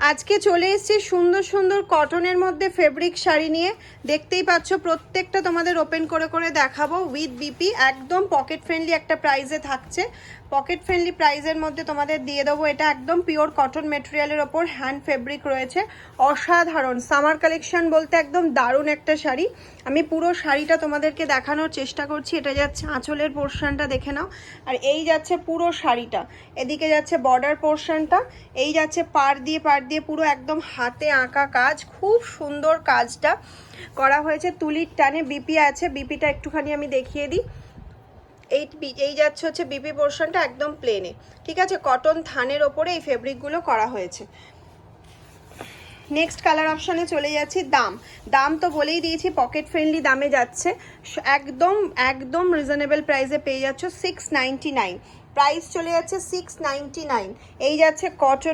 আজকে চলে এসেছি সুন্দর সুন্দর কটনের মধ্যে ফেব্রিক শাড়ি নিয়ে। দেখতেই পাচ্ছ প্রত্যেকটা তোমাদের ওপেন করে করে দেখাবো উইথ বিপি। একদম পকেট ফ্রেন্ডলি একটা প্রাইসে থাকছে। পকেট ফ্রেন্ডলি প্রাইসের মধ্যে তোমাদের দিয়ে দেবো। এটা একদম পিওর কটন মেটেরিয়ালের ওপর হ্যান্ড ফেব্রিক রয়েছে। অসাধারণ সামার কালেকশন বলতে একদম দারুণ একটা শাড়ি। আমি পুরো শাড়িটা তোমাদেরকে দেখানোর চেষ্টা করছি। এটা যাচ্ছে আঁচলের পোর্শনটা, দেখে নাও। আর এই যাচ্ছে পুরো শাড়িটা, এদিকে যাচ্ছে বর্ডার পোর্শনটা, এই যাচ্ছে পাড় দিয়ে পুরো একদম হাতে আঁকা কাজ। খুব সুন্দর কাজটা করা হয়েছে, তুলির টানে বিপি আছে। বিপিটা একটুখানি আমি দেখিয়ে দিই। এই যাচ্ছে হচ্ছে বিপি পোর্শনটা একদম প্লেনে, ঠিক আছে। কটন থানের ওপরে এই ফেব্রিকগুলো করা হয়েছে। নেক্সট কালার অপশানে চলে যাচ্ছি। দাম তো বলেই দিয়েছি, পকেট ফ্রেন্ডলি দামে যাচ্ছে। একদম একদম রিজনেবল প্রাইসে পেয়ে যাচ্ছ। 699 প্রাইস চলে যাচ্ছে 699। এই যাচ্ছে কটন